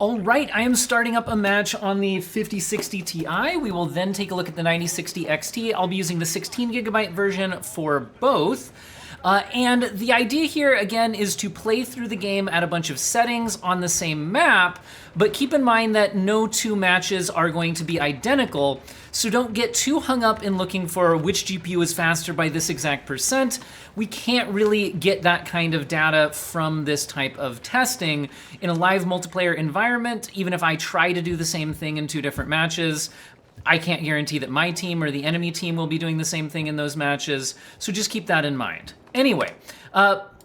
All right, I am starting up a match on the 5060 Ti. We will then take a look at the 9060 XT. I'll be using the 16GB version for both. And the idea here, again, is to play through the game at a bunch of settings on the same map, but keep in mind that no two matches are going to be identical, so don't get too hung up in looking for which GPU is faster by this exact percent. We can't really get that kind of data from this type of testing in a live multiplayer environment. Even if I try to do the same thing in two different matches, I can't guarantee that my team or the enemy team will be doing the same thing in those matches, so just keep that in mind. Anyway,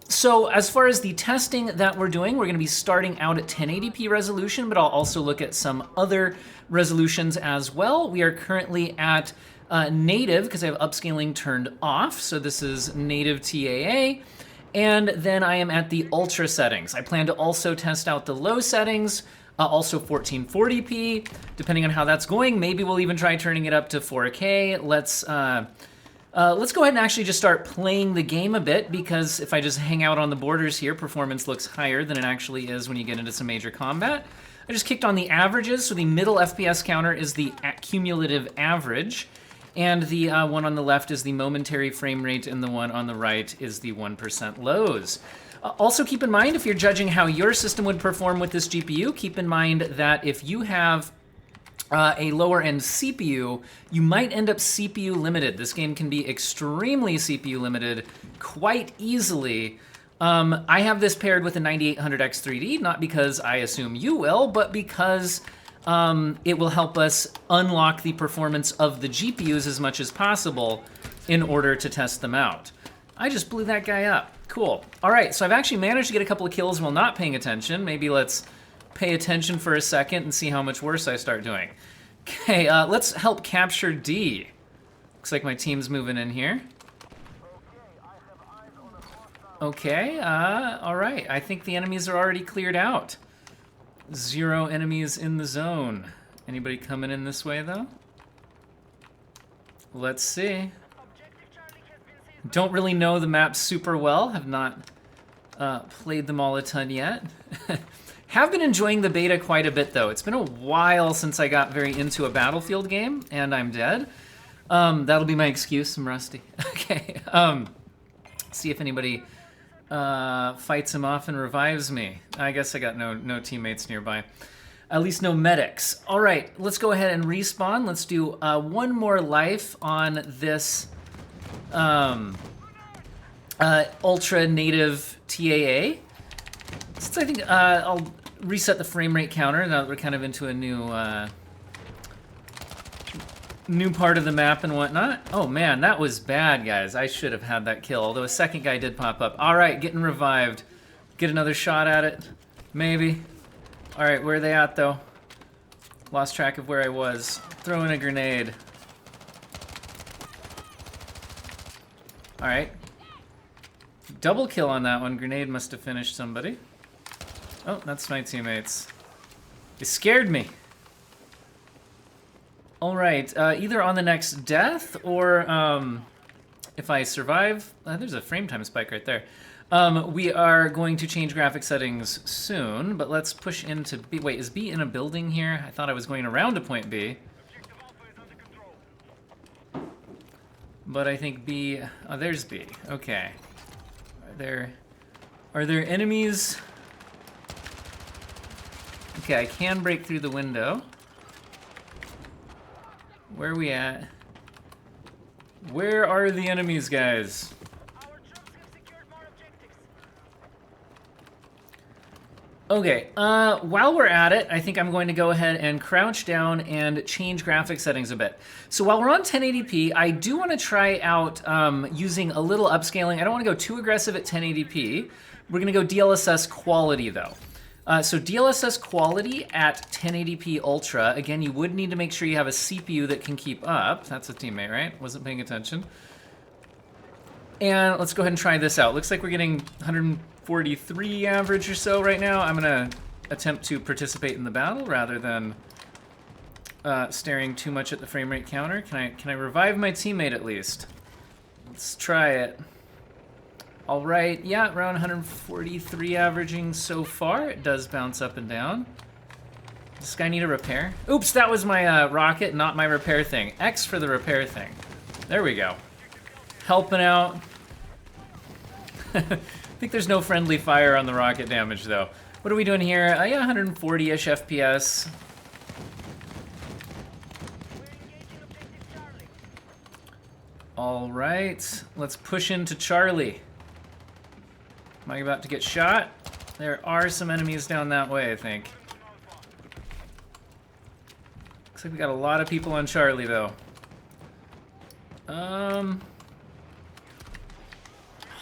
so as far as the testing that we're doing, we're gonna be starting out at 1080p resolution, but I'll also look at some other resolutions as well. We are currently at native, because I have upscaling turned off, so this is native TAA. And then I am at the ultra settings. I plan to also test out the low settings, also 1440p, depending on how that's going. Maybe we'll even try turning it up to 4K. Let's go ahead and actually just start playing the game a bit, because if I just hang out on the borders here, performance looks higher than it actually is when you get into some major combat. I just kicked on the averages, so the middle FPS counter is the cumulative average, and the one on the left is the momentary frame rate, and the one on the right is the 1% lows. Also keep in mind, if you're judging how your system would perform with this GPU, keep in mind that if you have a lower end CPU, you might end up CPU limited. This game can be extremely CPU limited quite easily. I have this paired with a 9800X3D, not because I assume you will, but because it will help us unlock the performance of the GPUs as much as possible in order to test them out. I just blew that guy up. Cool. All right, so I've actually managed to get a couple of kills while not paying attention. Maybe let's pay attention for a second and see how much worse I start doing. Okay, let's help capture D. Looks like my team's moving in here. Okay, all right. I think the enemies are already cleared out. 0 enemies in the zone. Anybody coming in this way, though? Let's see. Don't really know the maps super well. Have not played them all a ton yet. Have been enjoying the beta quite a bit, though. It's been a while since I got very into a Battlefield game, and I'm dead. That'll be my excuse. I'm rusty. Okay. See if anybody fights him off and revives me. I guess I got no teammates nearby. At least no medics. All right, let's go ahead and respawn. Let's do one more life on this Ultra Native TAA. Since I think I'll reset the frame rate counter now that we're kind of into a new part of the map and whatnot. Oh man, that was bad, guys. I should have had that kill, although a second guy did pop up. All right, getting revived. Get another shot at it, maybe. All right, where are they at, though? Lost track of where I was. Throwing a grenade. All right. Double kill on that one. Grenade must have finished somebody. Oh, that's my teammates. It scared me. All right, either on the next death or if I survive, there's a frame time spike right there. We are going to change graphic settings soon, but let's push into B. Wait, is B in a building here? I thought I was going around to point B. But I think B, oh, there's B, okay. Are there enemies? Okay, I can break through the window. Where are we at? Where are the enemies, guys? Okay, while we're at it, I think I'm going to go ahead and crouch down and change graphic settings a bit. So while we're on 1080p, I do want to try out using a little upscaling. I don't want to go too aggressive at 1080p. We're going to go DLSS Quality, though. So DLSS Quality at 1080p Ultra. Again, you would need to make sure you have a CPU that can keep up. That's a teammate, right? Wasn't paying attention. And let's go ahead and try this out. Looks like we're getting 143 average or so right now. I'm gonna attempt to participate in the battle rather than staring too much at the frame rate counter. Can I revive my teammate at least? Let's try it. All right, yeah, around 143 averaging so far. It does bounce up and down. Does this guy need a repair? Oops, that was my rocket, not my repair thing. X for the repair thing. There we go. Helping out. I think there's no friendly fire on the rocket damage, though. What are we doing here? Yeah, 140-ish FPS. All right, let's push into Charlie. Am I about to get shot? There are some enemies down that way, I think. Looks like we got a lot of people on Charlie, though.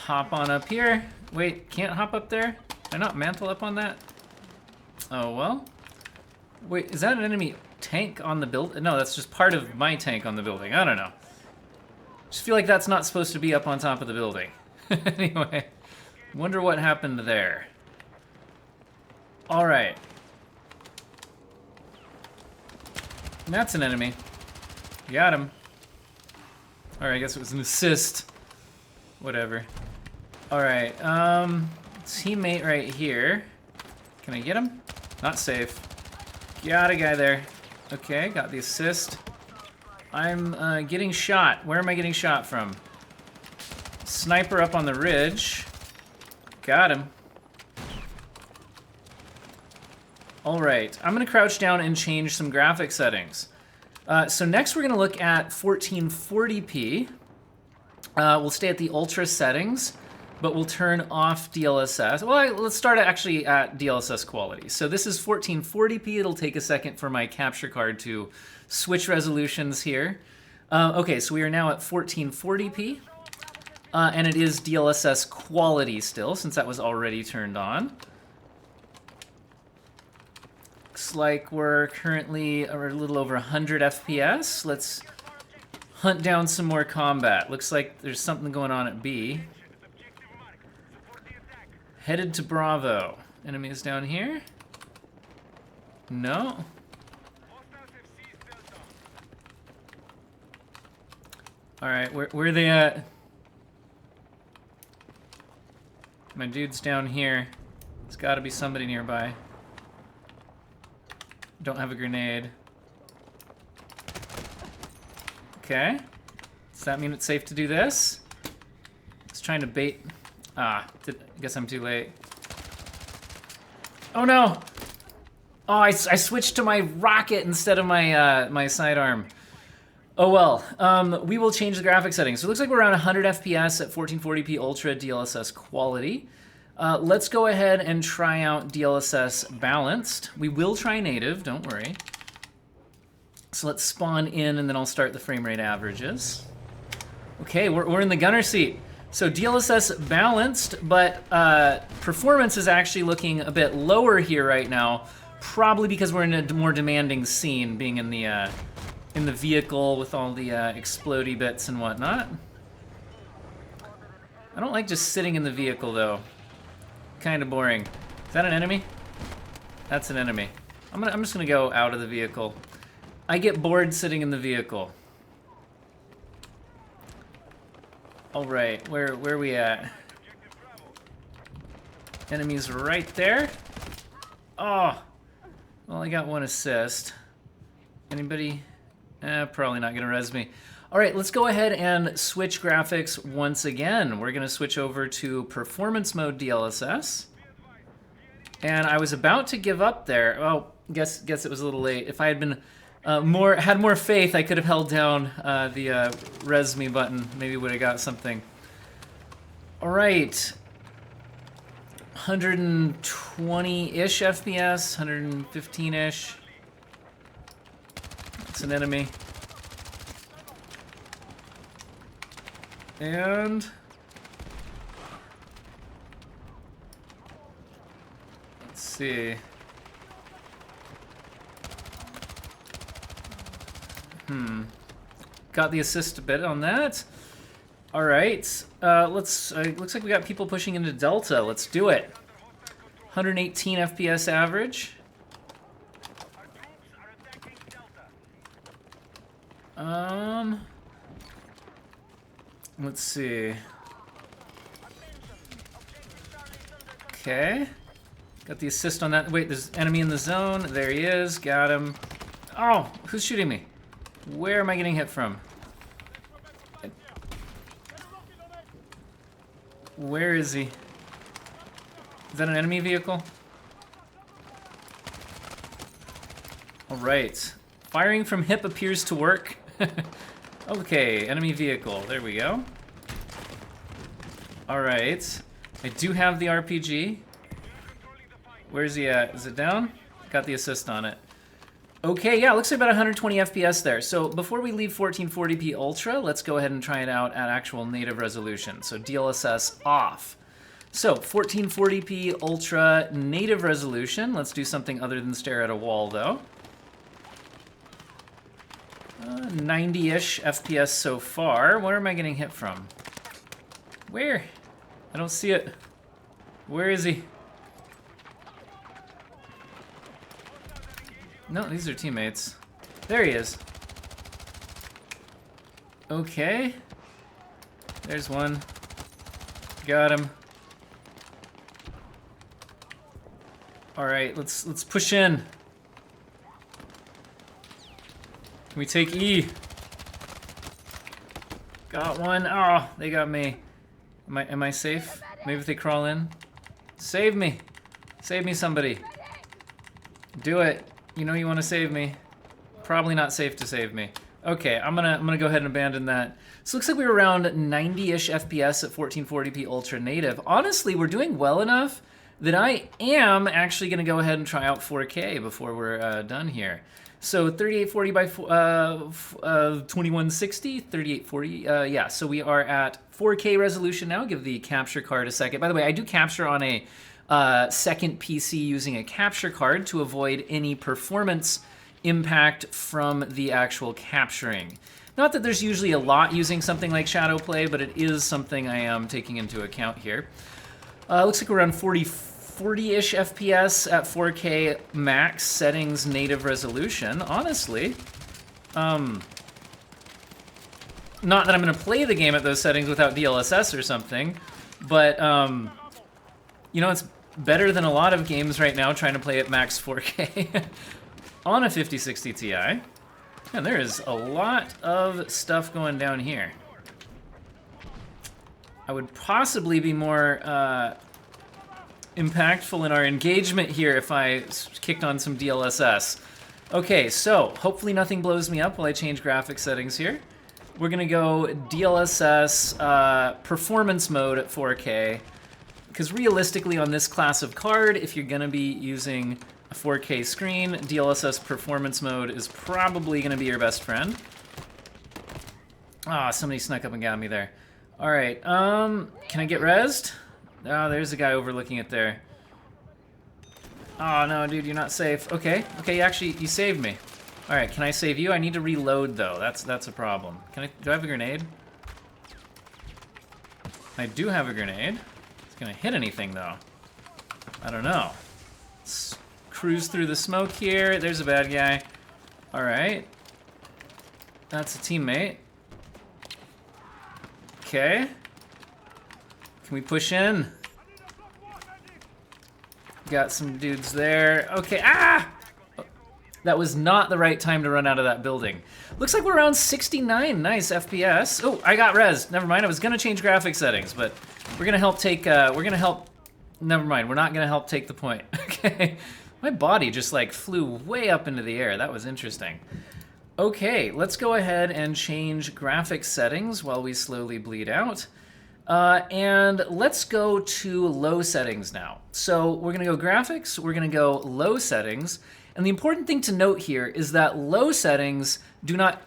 Hop on up here. Wait, can't hop up there? Can I not mantle up on that? Oh, well. Wait, is that an enemy tank on the build? No, that's just part of my tank on the building. I don't know. Just feel like that's not supposed to be up on top of the building. Anyway, wonder what happened there. All right. That's an enemy. Got him. Or I guess it was an assist. Whatever. All right, teammate right here. Can I get him? Not safe. Got a guy there. Okay, got the assist. I'm getting shot. Where am I getting shot from? Sniper up on the ridge. Got him. All right, I'm gonna crouch down and change some graphic settings. So next we're gonna look at 1440p. We'll stay at the ultra settings, but we'll turn off DLSS. Well, let's start actually at DLSS quality. So this is 1440p. It'll take a second for my capture card to switch resolutions here. Okay, so we are now at 1440p, and it is DLSS quality still, since that was already turned on. Looks like we're currently a little over 100 FPS. Let's hunt down some more combat. Looks like there's something going on at B. Headed to Bravo. Enemies down here? No. Alright, where are they at? My dude's down here. There's gotta be somebody nearby. Don't have a grenade. Okay. Does that mean it's safe to do this? It's trying to bait. I guess I'm too late. Oh no! Oh, I switched to my rocket instead of my my sidearm. Oh well. We will change the graphic settings. So it looks like we're around 100 FPS at 1440p Ultra DLSS Quality. Let's go ahead and try out DLSS Balanced. We will try native, don't worry. So let's spawn in and then I'll start the frame rate averages. Okay, we're in the gunner seat. So DLSS Balanced, but performance is actually looking a bit lower here right now, probably because we're in a more demanding scene, being in the vehicle with all the explodey bits and whatnot. I don't like just sitting in the vehicle though. Kind of boring. Is that an enemy? That's an enemy. I'm just gonna go out of the vehicle. I get bored sitting in the vehicle. All right, where are we at? Enemies right there. Oh, well, I got one assist. Anybody? Probably not gonna res me. All right, let's go ahead and switch graphics once again. We're gonna switch over to performance mode DLSS. And I was about to give up there. Oh, guess it was a little late. If I had been had more faith, I could have held down the res me button. Maybe would have got something. All right, 120-ish FPS, 115-ish. It's an enemy. And let's see. Got the assist a bit on that. All right, looks like we got people pushing into Delta. Let's do it. 118 FPS average. Let's see. Okay. Got the assist on that. Wait, there's enemy in the zone. There he is. Got him. Oh, who's shooting me? Where am I getting hit from? Where is he? Is that an enemy vehicle? All right. Firing from hip appears to work. Okay, enemy vehicle. There we go. All right. I do have the RPG. Where's he at? Is it down? Got the assist on it. Okay, yeah, looks like about 120 FPS there. So before we leave 1440p Ultra, let's go ahead and try it out at actual native resolution. So DLSS off. So 1440p Ultra native resolution. Let's do something other than stare at a wall, though. 90-ish FPS so far. Where am I getting hit from? Where? I don't see it. Where is he? No, these are teammates. There he is. Okay. There's one. Got him. All right, let's push in. Can we take E? Got one. Oh, they got me. Am I safe? Maybe if they crawl in. Save me. Save me, somebody. Do it. You know you want to save me. Probably not safe to save me. Okay, I'm gonna go ahead and abandon that. So it looks like we were around 90-ish FPS at 1440p Ultra Native. Honestly, we're doing well enough that I am actually gonna go ahead and try out 4K before we're done here. So 3840 by 2160, 3840, yeah, so we are at 4K resolution now. Give the capture card a second. By the way, I do capture on a second PC using a capture card to avoid any performance impact from the actual capturing. Not that there's usually a lot using something like Shadow Play, but it is something I am taking into account here. Looks like we're around 40-ish FPS at 4K max settings native resolution. Honestly, not that I'm going to play the game at those settings without DLSS or something, but you know, it's better than a lot of games right now trying to play at max 4K on a 5060 Ti. And there is a lot of stuff going down here. I would possibly be more impactful in our engagement here if I kicked on some DLSS. Okay, so hopefully nothing blows me up while I change graphics settings here. We're gonna go DLSS performance mode at 4K, because realistically on this class of card, if you're gonna be using a 4K screen, DLSS performance mode is probably gonna be your best friend. Ah, somebody snuck up and got me there. All right, can I get rezzed? Oh, there's a guy overlooking it there. Oh no, dude, you're not safe. Okay, actually, you saved me. All right, can I save you? I need to reload though. That's a problem. Do I have a grenade? I do have a grenade. It's gonna hit anything though. I don't know. Let's cruise through the smoke here. There's a bad guy. All right. That's a teammate. Okay. Can we push in? Got some dudes there. Okay, ah! That was not the right time to run out of that building. Looks like we're around 69, nice FPS. Oh, I got res. Never mind, I was gonna change graphic settings, but we're gonna help take, never mind, we're not gonna help take the point. Okay, my body just like flew way up into the air. That was interesting. Okay, let's go ahead and change graphics settings while we slowly bleed out. And let's go to low settings now. So we're gonna go graphics, we're gonna go low settings, and the important thing to note here is that low settings do not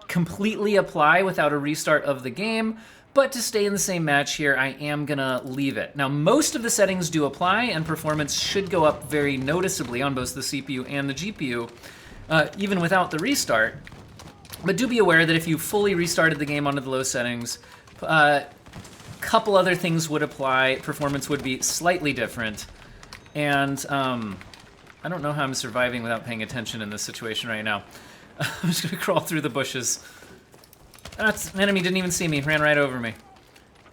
completely apply without a restart of the game, but to stay in the same match here, I am gonna leave it. Now, most of the settings do apply, and performance should go up very noticeably on both the CPU and the GPU, even without the restart. But do be aware that if you fully restarted the game onto the low settings, couple other things would apply. Performance would be slightly different, and I don't know how I'm surviving without paying attention in this situation right now. I'm just gonna crawl through the bushes. That's an enemy, didn't even see me, ran right over me.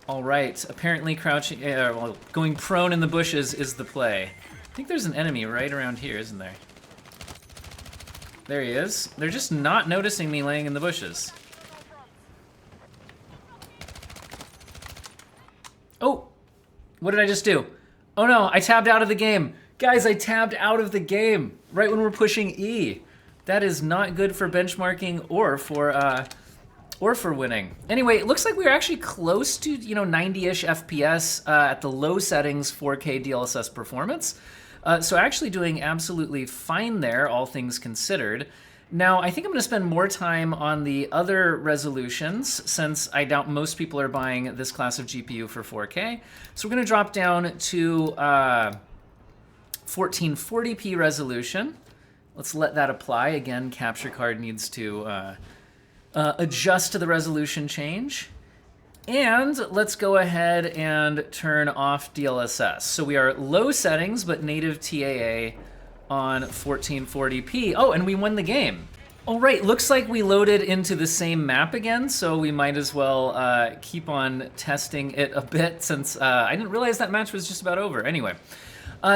All right, apparently crouching, well, going prone in the bushes is the play. think there's an enemy right around here, isn't there? There he is. They're just not noticing me laying in the bushes. Oh! What did I just do? Oh no, I tabbed out of the game. Guys, I tabbed out of the game right when we're pushing E. That is not good for benchmarking or for winning. Anyway, it looks like we're actually close to, 90-ish FPS at the low settings 4K DLSS performance. So actually doing absolutely fine there, all things considered. Now, I think I'm going to spend more time on the other resolutions, since I doubt most people are buying this class of GPU for 4K. So we're going to drop down to 1440p resolution. Let's let that apply. Again, capture card needs to adjust to the resolution change. And let's go ahead and turn off DLSS. So we are low settings, but native TAA on 1440p. Oh, and we won the game. All right, looks like we loaded into the same map again, so we might as well keep on testing it a bit, since I didn't realize that match was just about over. Anyway,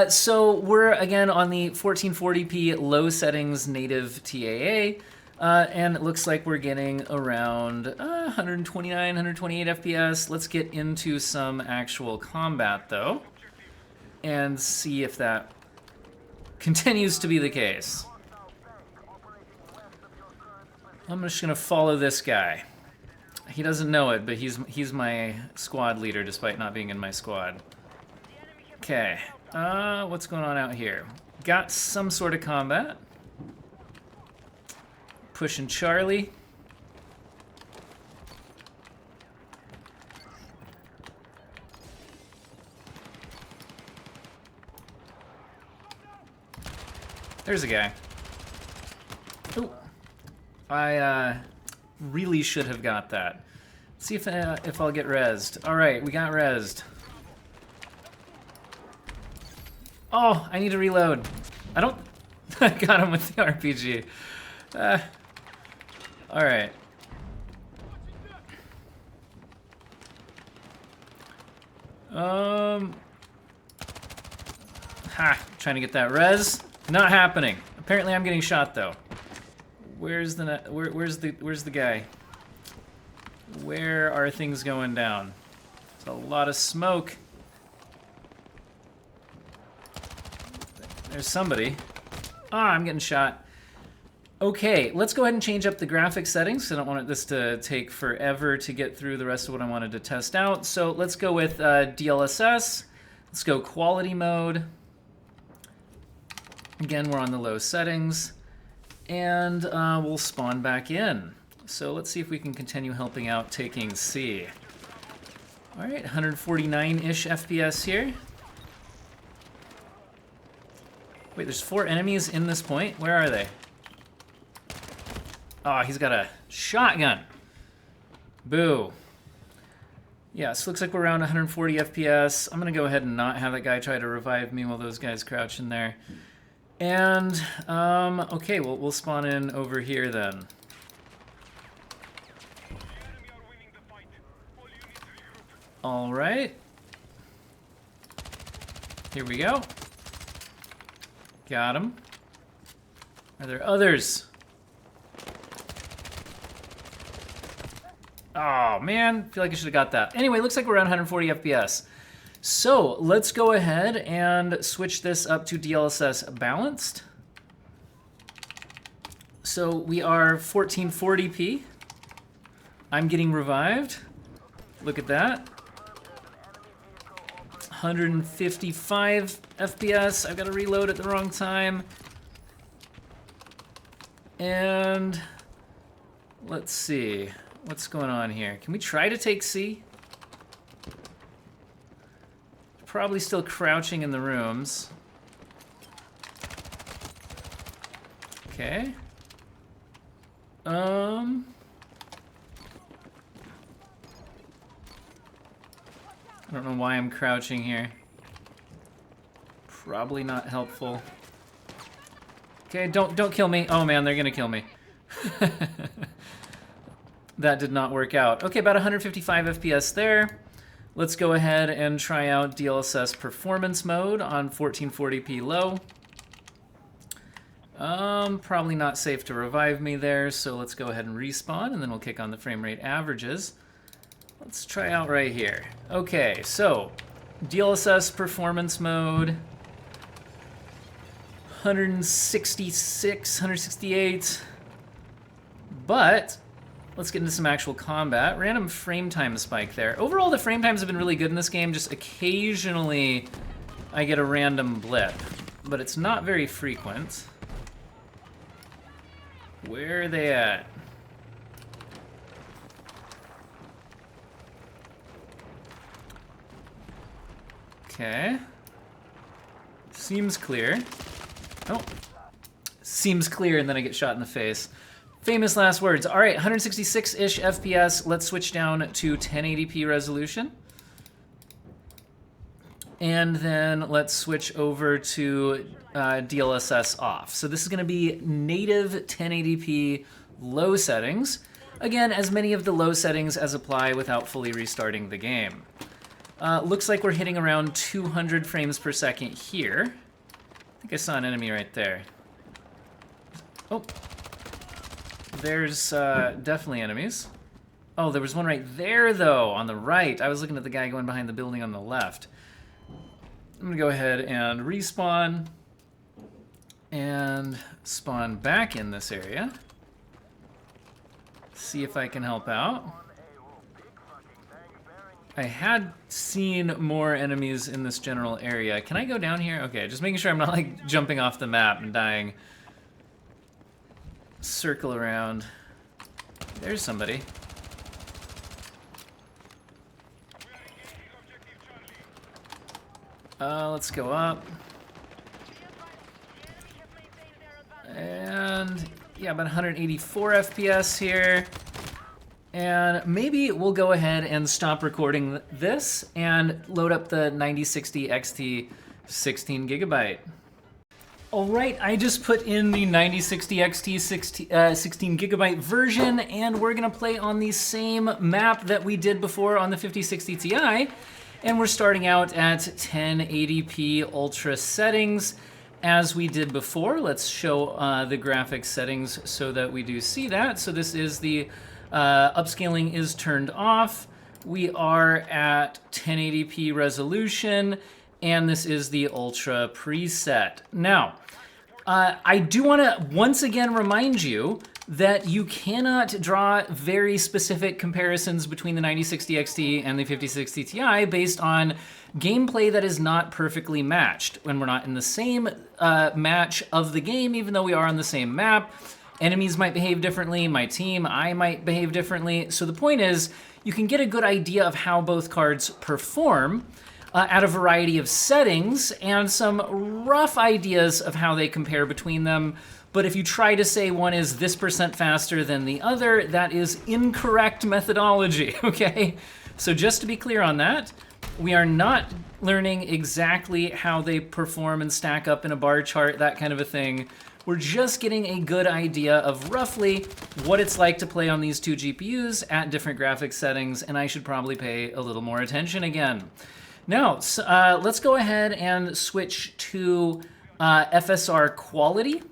so we're again on the 1440p low settings native TAA. And it looks like we're getting around 129, 128 FPS. Let's get into some actual combat, though, and see if that continues to be the case. I'm just gonna follow this guy. He doesn't know it, but he's my squad leader, despite not being in my squad. Okay, what's going on out here? Got some sort of combat. Pushing Charlie. There's a guy. Ooh. I really should have got that. Let's see if I'll get rezzed. All right, we got rezzed. Oh, I need to reload. I don't... I got him with the RPG. All right. Trying to get that res. Not happening. Apparently, I'm getting shot though. Where's the guy? Where are things going down? There's a lot of smoke. There's somebody. Ah, I'm getting shot. Okay, let's go ahead and change up the graphics settings. I don't want this to take forever to get through the rest of what I wanted to test out. So let's go with DLSS. Let's go quality mode. Again, we're on the low settings. And we'll spawn back in. So let's see if we can continue helping out taking C. All right, 149-ish FPS here. Wait, there's 4 enemies in this point? Where are they? Oh, he's got a shotgun. Boo. Yeah, so looks like we're around 140 FPS. I'm gonna go ahead and not have that guy try to revive me while those guys crouch in there. And, okay, we'll spawn in over here then. All right. Here we go. Got him. Are there others? Oh, man. Feel like I should have got that. Anyway, looks like we're around 140 FPS. So let's go ahead and switch this up to DLSS Balanced. So we are 1440p. I'm getting revived. Look at that. 155 FPS. I've got to reload at the wrong time. And let's see. What's going on here? Can we try to take C? Probably still crouching in the rooms. Okay. I don't know why I'm crouching here. Probably not helpful. Okay, don't kill me. Oh man, they're gonna kill me. That did not work out. Okay, about 155 FPS there. Let's go ahead and try out DLSS Performance mode on 1440p low. Probably not safe to revive me there, so let's go ahead and respawn, and then we'll kick on the frame rate averages. Let's try out right here. Okay, so DLSS Performance mode, 166, 168, but let's get into some actual combat. Random frame time spike there. Overall, the frame times have been really good in this game, just occasionally I get a random blip, but it's not very frequent. Where are they at? Okay. Seems clear. Oh. Seems clear, and then I get shot in the face. Famous last words. All right, 166-ish FPS. Let's switch down to 1080p resolution. And then let's switch over to DLSS off. So this is going to be native 1080p low settings. Again, as many of the low settings as apply without fully restarting the game. Looks like we're hitting around 200 frames per second here. I think I saw an enemy right there. Oh, there's definitely enemies. Oh, there was one right there, though, on the right. I was looking at the guy going behind the building on the left. I'm gonna go ahead and respawn and spawn back in this area. See if I can help out. I had seen more enemies in this general area. Can I go down here? Okay, just making sure I'm not like jumping off the map and dying. Circle around. There's somebody. Let's go up. And yeah, about 184 FPS here. And maybe we'll go ahead and stop recording this and load up the 9060 XT 16 gigabyte. All right, I just put in the 9060 XT 16 gigabyte version, and we're gonna play on the same map that we did before on the 5060 Ti. And we're starting out at 1080p ultra settings. As we did before, let's show the graphics settings so that we do see that. So this is the upscaling is turned off. We are at 1080p resolution, and this is the ultra preset. Now, I do want to once again remind you that you cannot draw very specific comparisons between the 9060 XT and the 5060 Ti based on gameplay that is not perfectly matched. When we're not in the same match of the game, even though we are on the same map, enemies might behave differently, my team, I might behave differently. So the point is, you can get a good idea of how both cards perform at a variety of settings and some rough ideas of how they compare between them. But if you try to say one is this % faster than the other, that is incorrect methodology, okay? So just to be clear on that, we are not learning exactly how they perform and stack up in a bar chart, that kind of a thing. We're just getting a good idea of roughly what it's like to play on these two GPUs at different graphics settings, and I should probably pay a little more attention again. Now, let's go ahead and switch to FSR Quality.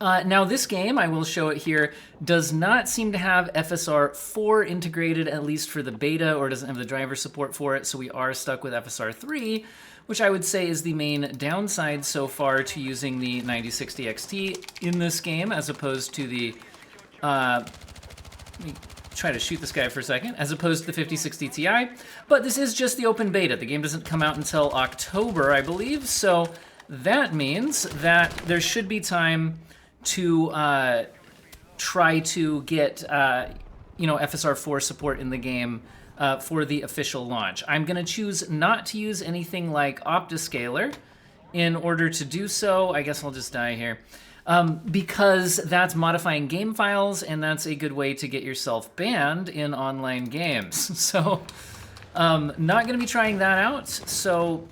Now this game, I will show it here, does not seem to have FSR 4 integrated, at least for the beta, or doesn't have the driver support for it, so we are stuck with FSR 3, which I would say is the main downside so far to using the 9060 XT in this game, as opposed to the, let me try to shoot this guy for a second, as opposed to the 5060 Ti, but this is just the open beta. The game doesn't come out until October, I believe, so that means that there should be time to try to get FSR 4 support in the game for the official launch. I'm going to choose not to use anything like Optiscaler in order to do so. I guess I'll just die here. Because that's modifying game files, and that's a good way to get yourself banned in online games. So not going to be trying that out. So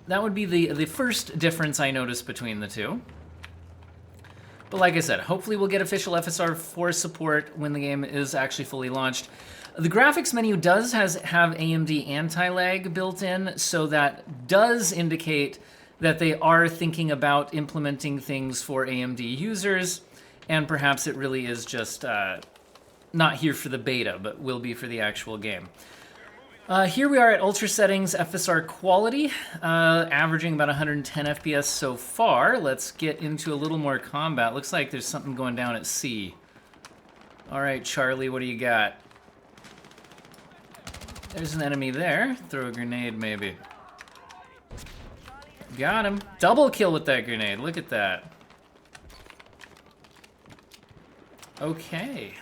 that would be the first difference I noticed between the two. But like I said, hopefully we'll get official FSR 4 support when the game is actually fully launched. The graphics menu does have AMD anti-lag built in, so that does indicate that they are thinking about implementing things for AMD users, and perhaps it really is just not here for the beta, but will be for the actual game. Here we are at Ultra Settings FSR Quality, averaging about 110 FPS so far. Let's get into a little more combat. Looks like there's something going down at C. All right, Charlie, what do you got? There's an enemy there. Throw a grenade, maybe. Got him. Double kill with that grenade. Look at that. Okay.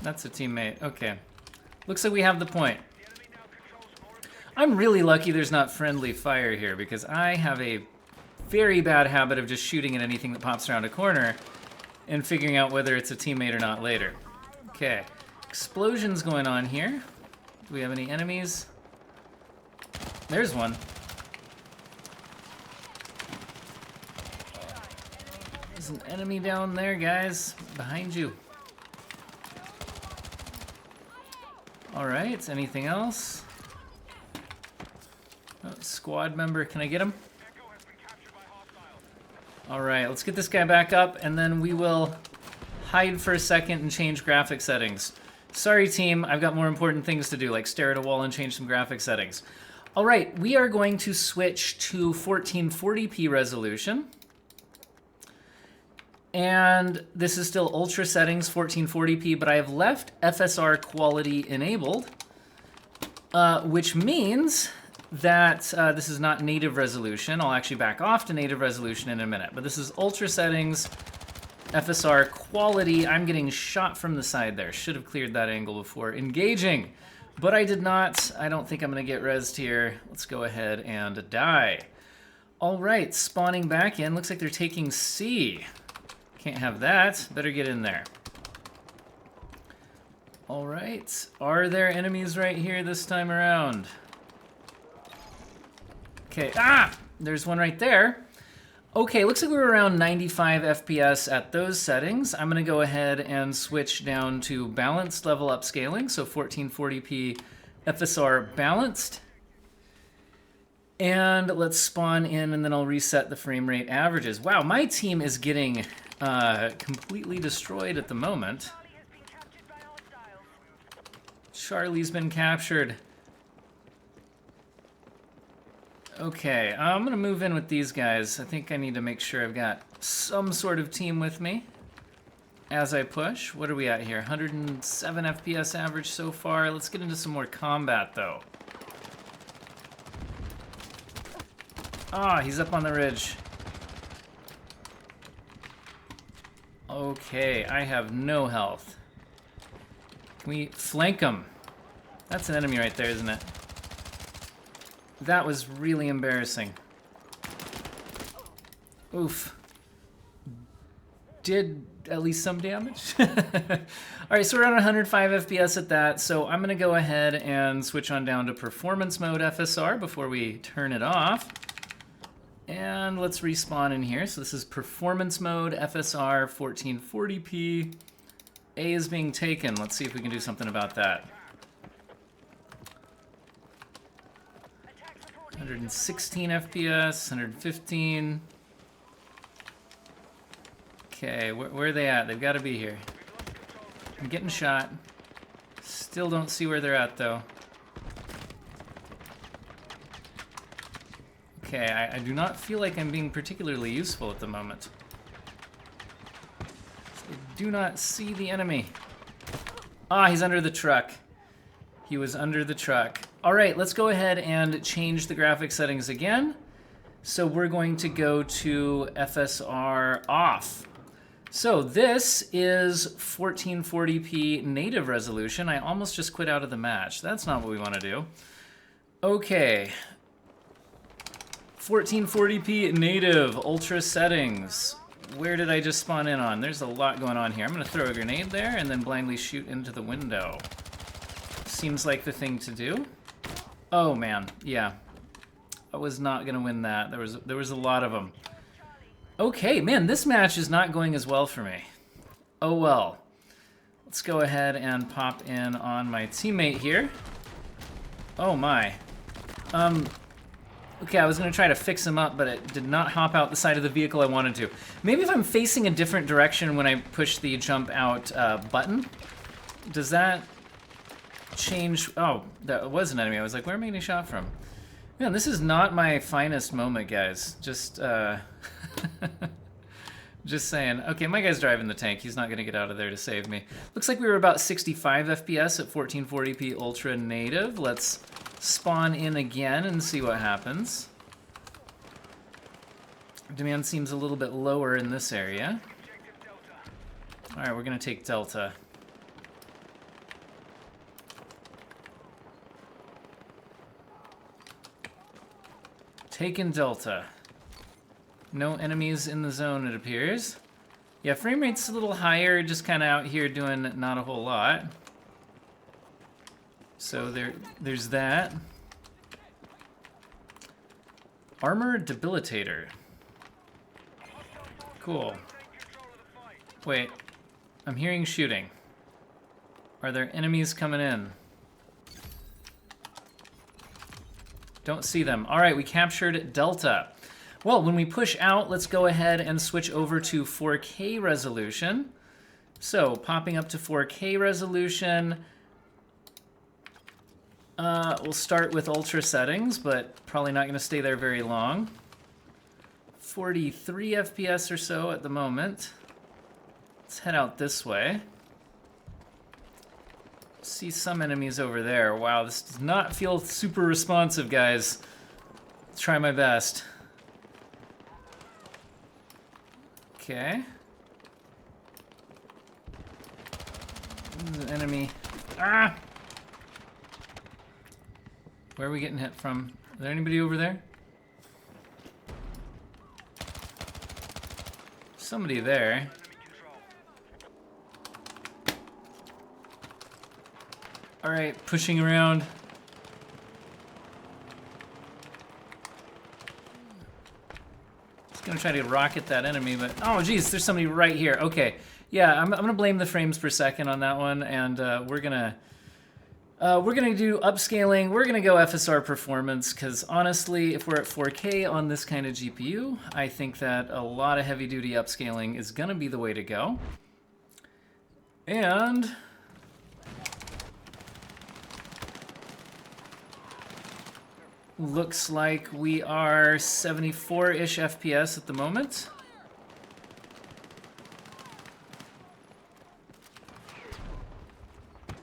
That's a teammate. Okay. Looks like we have the point. I'm really lucky there's not friendly fire here, because I have a very bad habit of just shooting at anything that pops around a corner and figuring out whether it's a teammate or not later. Okay. Explosions going on here. Do we have any enemies? There's one. There's an enemy down there, guys. Behind you. Alright, anything else? Oh, squad member, can I get him? Alright, let's get this guy back up, and then we will hide for a second and change graphic settings. Sorry, team, I've got more important things to do, like stare at a wall and change some graphic settings. Alright, we are going to switch to 1440p resolution. And this is still Ultra Settings, 1440p, but I have left FSR Quality enabled, which means that this is not native resolution. I'll actually back off to native resolution in a minute, but this is Ultra Settings, FSR Quality. I'm getting shot from the side there. Should have cleared that angle before engaging, but I did not. I don't think I'm gonna get rezzed here. Let's go ahead and die. All right, spawning back in. Looks like they're taking C. Can't have that. Better get in there. All right. Are there enemies right here this time around? Okay. Ah! There's one right there. Okay, looks like we were around 95 FPS at those settings. I'm going to go ahead and switch down to balanced level upscaling, so 1440p FSR Balanced. And let's spawn in, and then I'll reset the frame rate averages. Wow, my team is getting completely destroyed at the moment. Charlie's been captured. Okay, I'm gonna move in with these guys. I think I need to make sure I've got some sort of team with me as I push. What are we at here? 107 FPS average so far. Let's get into some more combat, though. Ah, he's up on the ridge. Okay, I have no health. Can we flank him? That's an enemy right there, isn't it? That was really embarrassing. Oof. Did at least some damage. Alright, so we're around 105 FPS at that, so I'm going to go ahead and switch on down to Performance Mode FSR before we turn it off. And let's respawn in here. So this is Performance Mode FSR 1440p. A is being taken. Let's see if we can do something about that. 116 FPS, 115. Okay, where are they at? They've got to be here. I'm getting shot. Still don't see where they're at, though. Okay, I do not feel like I'm being particularly useful at the moment. I do not see the enemy. Ah, he's under the truck. He was under the truck. All right, let's go ahead and change the graphic settings again. So we're going to go to FSR off. So this is 1440p native resolution. I almost just quit out of the match. That's not what we want to do. Okay. 1440p native ultra settings. Where did I just spawn in on? There's a lot going on here. I'm going to throw a grenade there and then blindly shoot into the window. Seems like the thing to do. Oh man, yeah. I was not going to win that. There was a lot of them. Okay, man, this match is not going as well for me. Oh well. Let's go ahead and pop in on my teammate here. Oh my. Okay, I was gonna try to fix him up, but it did not hop out the side of the vehicle I wanted to. Maybe if I'm facing a different direction when I push the jump out button, does that change? Oh, that was an enemy. I was like, where am I getting shot from? Man, this is not my finest moment, guys. Just just saying. Okay, my guy's driving the tank. He's not gonna get out of there to save me. Looks like we were about 65 FPS at 1440p Ultra Native. Let's spawn in again and see what happens. Demand seems a little bit lower in this area. Alright, we're gonna take Delta. Taking Delta. No enemies in the zone, it appears. Yeah, frame rate's a little higher, just kind of out here doing not a whole lot. So there's that. Armor Debilitator. Cool. Wait, I'm hearing shooting. Are there enemies coming in? Don't see them. All right, we captured Delta. Well, when we push out, let's go ahead and switch over to 4K resolution. So, popping up to 4K resolution. We'll start with Ultra settings, but probably not going to stay there very long. 43 FPS or so at the moment. Let's head out this way. See some enemies over there. Wow, this does not feel super responsive, guys. Let's try my best. Okay. There's an enemy. Ah! Where are we getting hit from? Is there anybody over there? Somebody there. Alright, pushing around. Just gonna try to rocket that enemy, but oh geez, there's somebody right here. Okay, yeah, I'm gonna blame the frames per second on that one, and we're gonna do upscaling. We're gonna go FSR Performance, because honestly, if we're at 4K on this kind of GPU, I think that a lot of heavy-duty upscaling is gonna be the way to go. And looks like we are 74-ish FPS at the moment.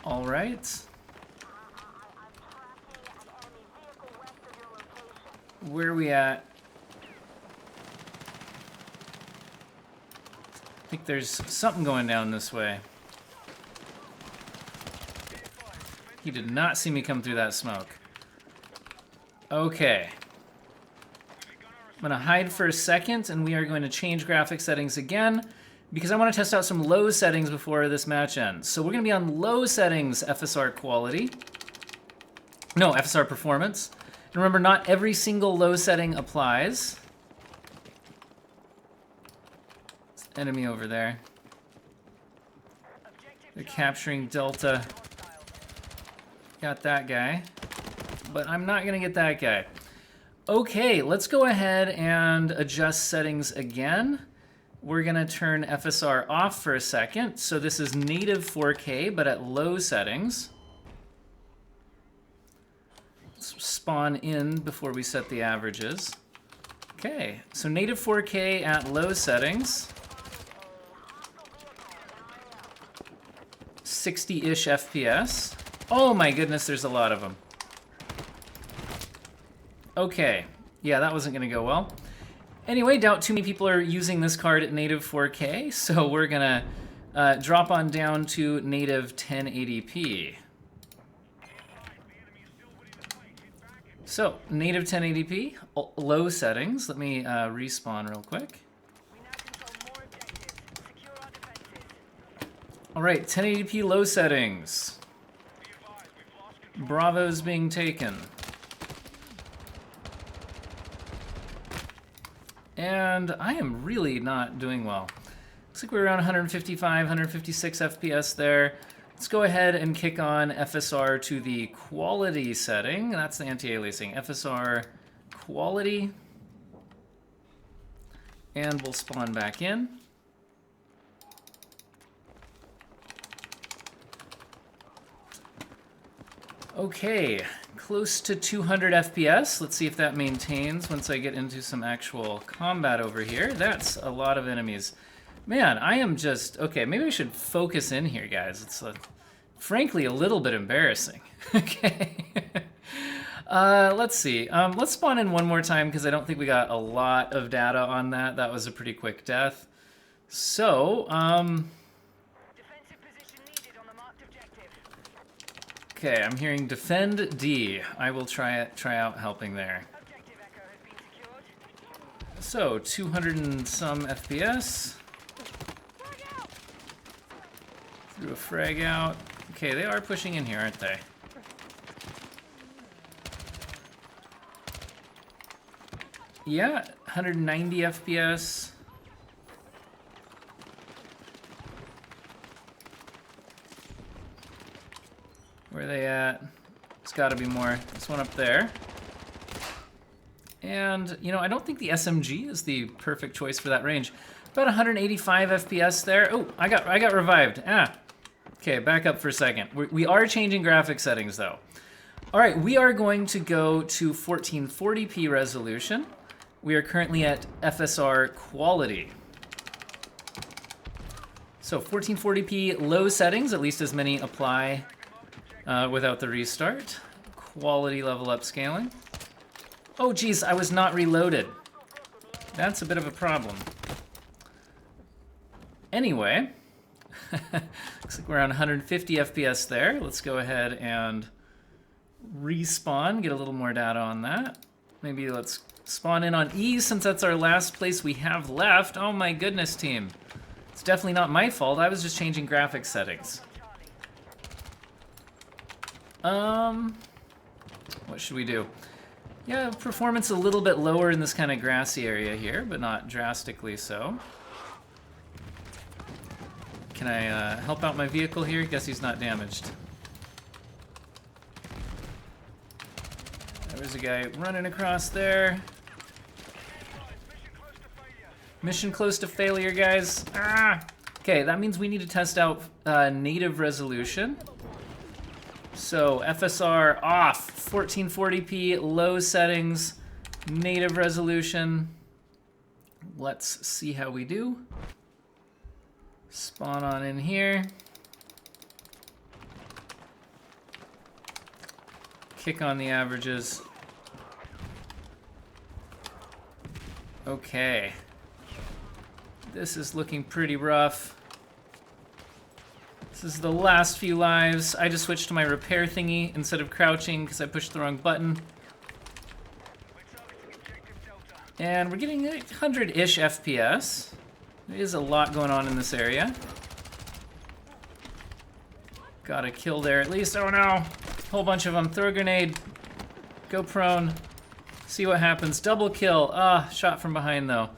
All right. Where are we at? I think there's something going down this way. He did not see me come through that smoke. Okay. I'm gonna hide for a second, and we are going to change graphic settings again, because I want to test out some low settings before this match ends. So we're gonna be on low settings FSR Quality. No, FSR Performance. And remember, not every single low setting applies. Enemy over there. They're capturing Delta. Got that guy. But I'm not gonna get that guy. Okay, let's go ahead and adjust settings again. We're gonna turn FSR off for a second. So this is native 4K, but at low settings. Let's spawn in before we set the averages. Okay, so native 4K at low settings. 60-ish FPS. Oh my goodness, there's a lot of them. Okay, yeah, that wasn't gonna go well. Anyway, doubt too many people are using this card at native 4K, so we're gonna drop on down to native 1080p. So, native 1080p, low settings. Let me respawn real quick. All right, 1080p low settings. Bravo's being taken. And I am really not doing well. Looks like we're around 155, 156 FPS there. Let's go ahead and kick on FSR to the quality setting. That's the anti-aliasing. FSR quality. And we'll spawn back in. Okay, close to 200 FPS. Let's see if that maintains once I get into some actual combat over here. That's a lot of enemies. Man, I am just... Okay, maybe we should focus in here, guys. It's frankly a little bit embarrassing. Okay. Let's see. Let's spawn in one more time because I don't think we got a lot of data on that. That was a pretty quick death. So, okay, I'm hearing defend D. I will try out helping there. So, 200 and some FPS. Threw a frag out. Okay, they are pushing in here, aren't they? Yeah, 190 FPS. Where are they at? It's got to be more. This one up there. And, you know, I don't think the SMG is the perfect choice for that range. About 185 FPS there. Oh, I got revived. Ah. Okay, back up for a second. We are changing graphic settings, though. All right, we are going to go to 1440p resolution. We are currently at FSR Quality. So 1440p low settings, at least as many apply without the restart. Quality level upscaling. Oh geez, I was not reloaded. That's a bit of a problem. Anyway, looks like we're around 150 FPS there. Let's go ahead and respawn, get a little more data on that. Maybe let's spawn in on E since that's our last place we have left. Oh my goodness, team. It's definitely not my fault. I was just changing graphics settings. What should we do? Yeah, performance a little bit lower in this kind of grassy area here, but not drastically so. Can I help out my vehicle here? Guess he's not damaged. There's a guy running across there. Mission close to failure, guys. Ah! Okay, that means we need to test out native resolution. So FSR off, 1440p, low settings, native resolution. Let's see how we do. Spawn on in here. Kick on the averages. Okay. This is looking pretty rough. This is the last few lives. I just switched to my repair thingy instead of crouching because I pushed the wrong button. And we're getting 100-ish FPS. There is a lot going on in this area. Got a kill there at least. Oh no! Whole bunch of them. Throw a grenade. Go prone. See what happens. Double kill. Ah, shot from behind though.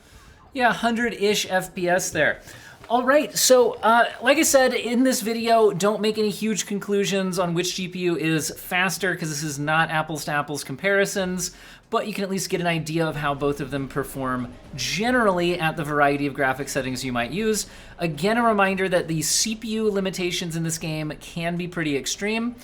Yeah, 100-ish FPS there. All right, so like I said in this video, don't make any huge conclusions on which GPU is faster because this is not apples to apples comparisons, but you can at least get an idea of how both of them perform generally at the variety of graphic settings you might use. Again, a reminder that the CPU limitations in this game can be pretty extreme,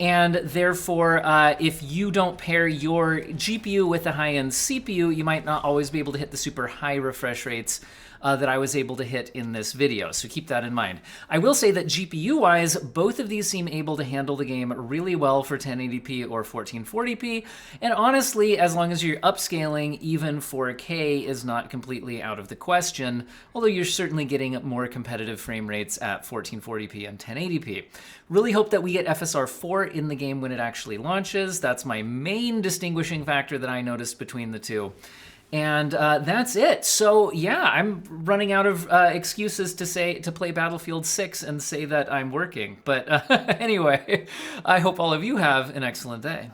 and therefore, if you don't pair your GPU with a high-end CPU, you might not always be able to hit the super high refresh rates that I was able to hit in this video, so keep that in mind. I will say that GPU-wise, both of these seem able to handle the game really well for 1080p or 1440p, and honestly, as long as you're upscaling, even 4K is not completely out of the question, although you're certainly getting more competitive frame rates at 1440p and 1080p. Really hope that we get FSR 4 in the game when it actually launches. That's my main distinguishing factor that I noticed between the two. And that's it. So yeah, I'm running out of excuses to play Battlefield 6 and say that I'm working. But anyway, I hope all of you have an excellent day.